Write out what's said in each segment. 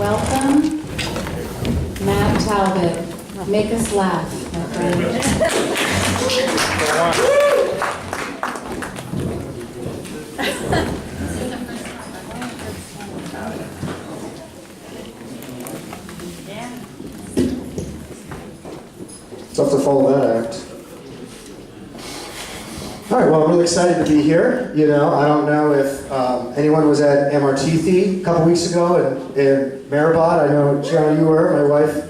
Welcome, Matt Talbot. Make us laugh, my friend. Tough to follow that act. All right, well, I'm really excited to be here. You know, I don't know if anyone was at MRTC a couple weeks ago in Maribot. I know, Gianna, you were. My wife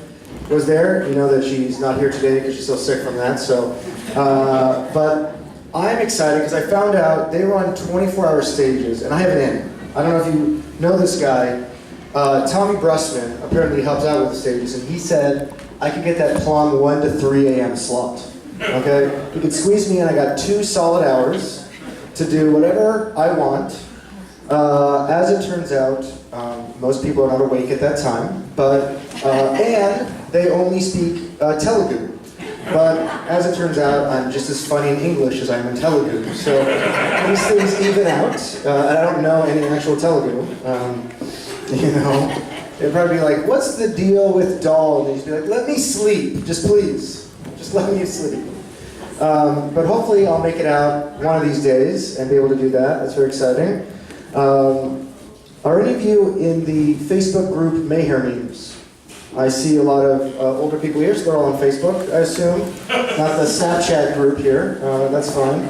was there. You know that she's not here today because she's still sick from that. So, but I'm excited because I found out they run 24-hour stages, and I have an in. I don't know if you know this guy. Tommy Brusman apparently helps out with the stages, and he said I could get that plum 1 to 3 a.m. slot. Okay, he could squeeze me in. I got 2 solid hours to do whatever I want. As it turns out, most people are not awake at that time, but and they only speak Telugu. But as it turns out, I'm just as funny in English as I am in Telugu. So these things even out. And I don't know any actual Telugu. You know, they'd probably be like, "What's the deal with doll?" And they'd just be like, "Let me sleep, just please, just let me sleep." But hopefully I'll make it out one of these days and be able to do that. That's very exciting. Are any of you in the Facebook group Mayhair Memes? I see a lot of older people here, so they're all on Facebook, I assume. Not the Snapchat group here. That's fine.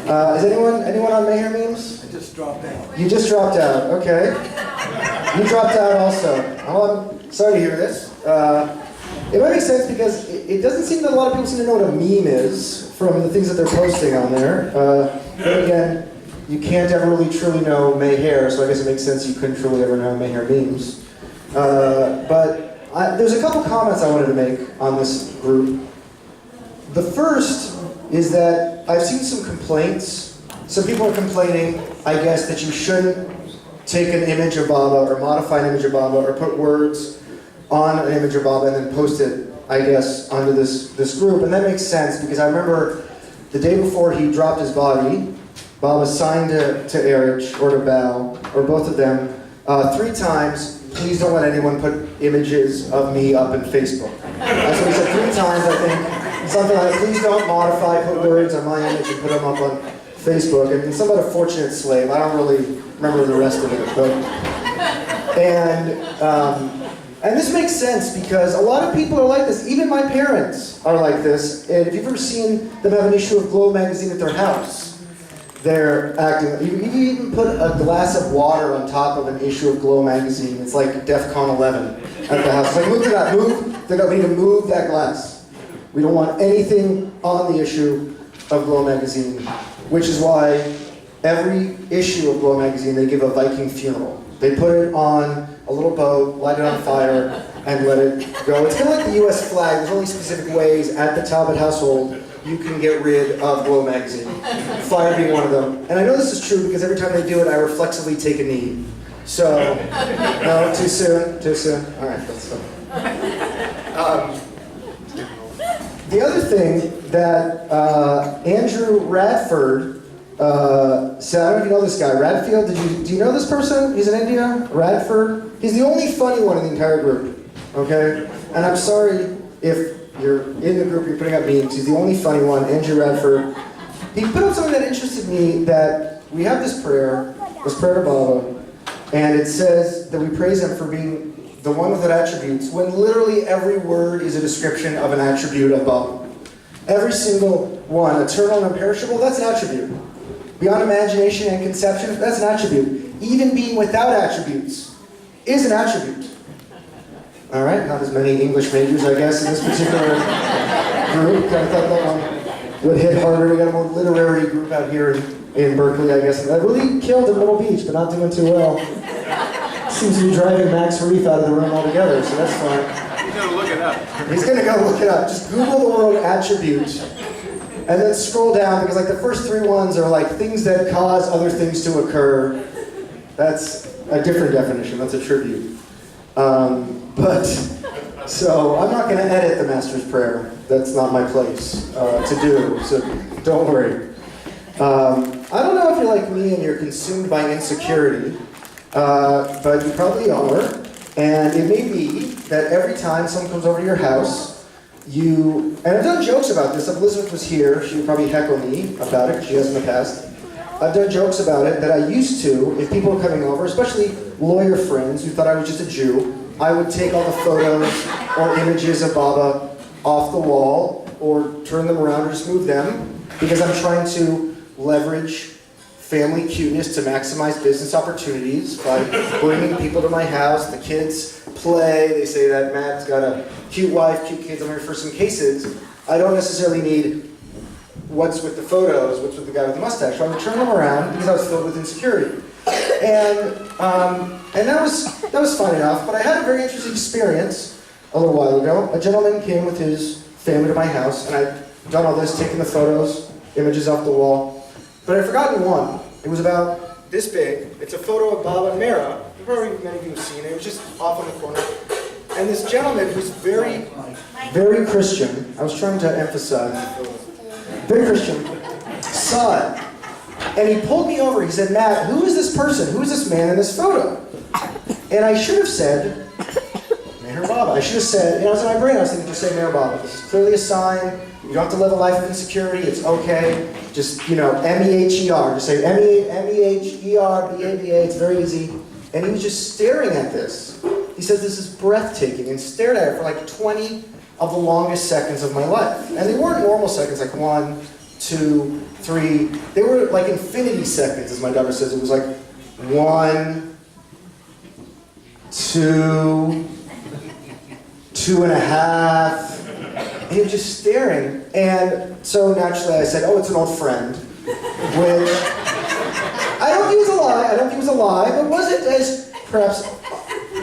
Is anyone on Mayhair Memes? I just dropped out. You just dropped out. Okay. You dropped out also. Oh, I'm sorry to hear this. It might make sense because it doesn't seem that a lot of people seem to know what a meme is from the things that they're posting on there. But again, you can't ever really truly know Mayhair, so I guess it makes sense you couldn't truly ever know Mayhair Memes. But there's a couple comments I wanted to make on this group. The first is that I've seen some complaints. Some people are complaining, I guess, that you shouldn't take an image of Baba or modify an image of Baba or put words on an image of Baba and then post it, I guess, onto this group. And that makes sense because I remember the day before he dropped his body, Baba signed to Erich or to Bao, or both of them, 3 times, "Please don't let anyone put images of me up in Facebook." That's what he said 3 times, I think. Something like, "Please don't modify, put words on my image and put them up on Facebook." And somewhat a fortunate slave. I don't really remember the rest of it. But, and this makes sense because a lot of people are like this. Even my parents are like this. And if you've ever seen them have an issue of Glow magazine at their house, they're acting. You even put a glass of water on top of an issue of Glow magazine. It's like DEFCON 11 at the house. It's like, look at that, move. We need to move that glass. We don't want anything on the issue of Glow magazine, which is why every issue of Glow magazine they give a Viking funeral. They put it on a little boat, light it on fire, and let it go. It's kind of like the U.S. flag. There's only specific ways at the Talbot household you can get rid of Glow magazine. Fire being one of them. And I know this is true because every time they do it, I reflexively take a knee. So, no, too soon? Too soon? All right, that's fine. The other thing that Andrew Radford said, I don't know if you know this guy, Radfield, do you know this person? He's in India, Radford. He's the only funny one in the entire group, okay? And I'm sorry if you're in the group, you're putting up memes. He's the only funny one, Andrew Radford. He put up something that interested me, that we have this prayer to Baba, and it says that we praise him for being the one without attributes, when literally every word is a description of an attribute of Baba. Every single one, eternal and imperishable, that's an attribute. Beyond imagination and conception, that's an attribute. Even being without attributes is an attribute. All right, not as many English majors, I guess, in this particular group. I thought that one would hit harder. We got a more literary group out here in Berkeley, I guess. I really killed in Middle Beach, but not doing too well. Seems to be driving Max Reef out of the room altogether, so that's fine. He's gonna look it up. He's gonna go look it up. Just Google the word attribute, and then scroll down, because like the first 3 ones are like things that cause other things to occur. That's a different definition. That's a tribute. So I'm not gonna edit the Master's Prayer. That's not my place to do, so don't worry. I don't know if you're like me and you're consumed by insecurity, but you probably are. And it may be that every time someone comes over to your house, and I've done jokes about this. If Elizabeth was here, she would probably heckle me about it, because she has in the past. I've done jokes about it that I used to, if people were coming over, especially lawyer friends who thought I was just a Jew, I would take all the photos or images of Baba off the wall, or turn them around or just move them, because I'm trying to leverage family cuteness to maximize business opportunities by bringing people to my house. The kids play. They say that Matt's got a cute wife, cute kids. I'm here for some cases. I don't necessarily need what's with the photos, what's with the guy with the mustache. So I would turn them around because I was filled with insecurity. And that was fine enough, but I had a very interesting experience a little while ago. A gentleman came with his family to my house, and I'd done all this, taking the photos, images off the wall. But I'd forgotten one. It was about this big. It's a photo of Baba and Mera. Probably many of you have seen it. It was just off in the corner. And this gentleman who's very, very Christian, I was trying to emphasize, very Christian, saw it. And he pulled me over. He said, Matt, who is this person? Who is this man in this photo? And I should have said, Meher Baba. I should have said, I was in my brain, I was thinking, just say Meher Baba. This is clearly a sign. You don't have to live a life of insecurity. It's okay. Just, M-E-H-E-R. Just say M-E-H-E-R, B-A-B-A. It's very easy. And he was just staring at this. He says, this is breathtaking, and stared at it for like 20 of the longest seconds of my life. And they weren't normal seconds, like 1, 2, 3. They were like infinity seconds, as my daughter says. It was like 1, 2, 2.5. And he was just staring. And so naturally I said, oh, it's an old friend. Which I don't think it was a lie, but wasn't as perhaps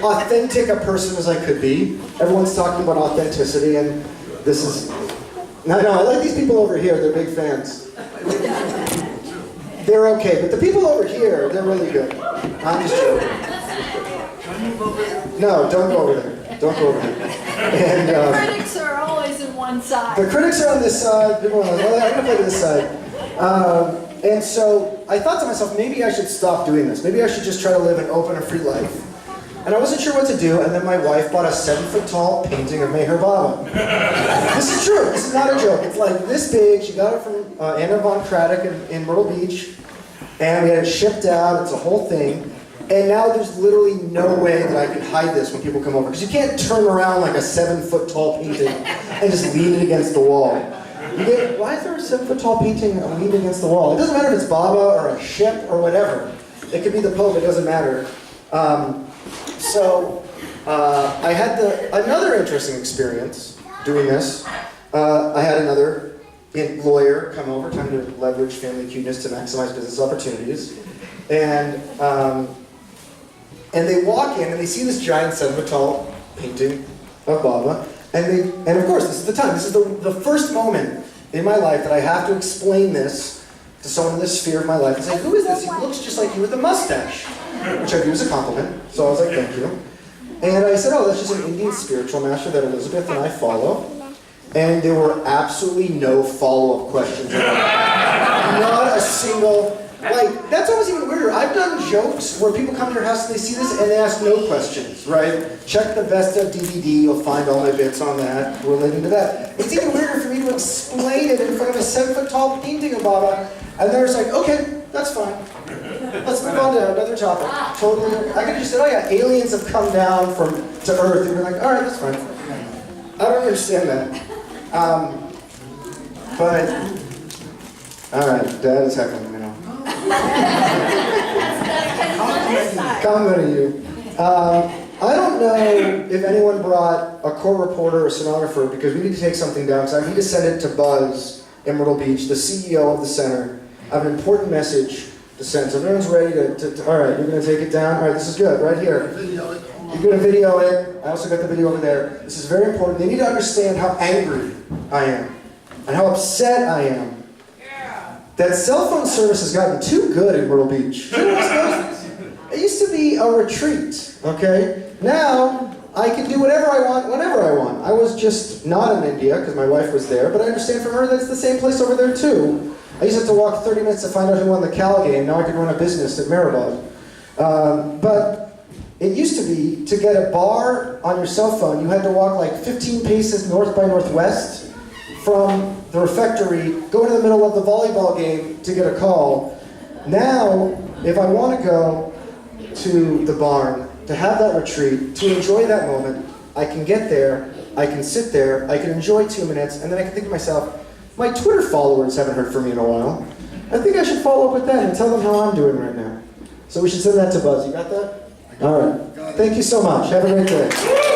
authentic a person as I could be. Everyone's talking about authenticity, and this is... No, I like these people over here. They're big fans. They're okay, but the people over here, they're really good. I'm just joking. No, don't go over there. Don't go over there. And, the critics are always on one side. The critics are on this side. People are on this side. I'm going to play to this side. And so I thought to myself, maybe I should stop doing this. Maybe I should just try to live an open and free life. And I wasn't sure what to do, and then my wife bought a 7-foot-tall painting of Meher Baba. This is true. This is not a joke. It's like this big. She got it from Anna Von Craddock in Myrtle Beach, and we had it shipped out. It's a whole thing. And now there's literally no way that I could hide this when people come over, because you can't turn around like a 7-foot-tall painting and just lean it against the wall. Why is there a 7-foot-tall painting leaned against the wall? It doesn't matter if it's Baba or a ship or whatever. It could be the Pope. It doesn't matter. So I had another interesting experience doing this. I had another lawyer come over, trying to leverage family cuteness to maximize business opportunities. And they walk in and they see this giant 7-foot-tall painting of Baba. And of course, this is the time. This is the first moment in my life that I have to explain this to someone in this sphere of my life and say, who is this? He looks just like you with a mustache. Which I view as a compliment. So I was like, thank you. And I said, oh, that's just an Indian spiritual master that Elizabeth and I follow. And there were absolutely no follow-up questions at all. Not a single, that's almost even weirder. I've done jokes where people come to your house and they see this and they ask no questions, right? Check the Vesta DVD, you'll find all my bits on that relating to that. It's even weirder for me to explain it in front of a 7-foot-tall painting of Baba, and they're just like, okay, that's fine. Let's move on to another topic. Totally. I could have just said, oh yeah, aliens have come down to Earth, and we're like, all right, that's fine. I don't understand that. But, all right, Dad is heckling me now. Comment to you. I don't know if anyone brought a court reporter or a stenographer, because we need to take something down, because I need to send it to Buzz in Myrtle Beach, the CEO of the center. I have an important message to send. So everyone's ready to all right, you're going to take it down? All right, this is good, right here. You're going to video it. I also got the video over there. This is very important. They need to understand how angry I am and how upset I am. That cell phone service has gotten too good in Myrtle Beach. It used to be a retreat, okay? Now, I can do whatever I want, whenever I want. I was just not in India, because my wife was there, but I understand from her that it's the same place over there, too. I used to have to walk 30 minutes to find out who won the Cal game. Now I could run a business at Maribod. But It used to be, to get a bar on your cell phone, you had to walk like 15 paces north by northwest from the refectory, go into the middle of the volleyball game to get a call. Now, if I want to go to the barn, to have that retreat, to enjoy that moment, I can get there, I can sit there, I can enjoy 2 minutes, and then I can think to myself, my Twitter followers haven't heard from me in a while. I think I should follow up with them and tell them how I'm doing right now. So we should send that to Buzz. You got that? All right. Thank you so much. Have a great day.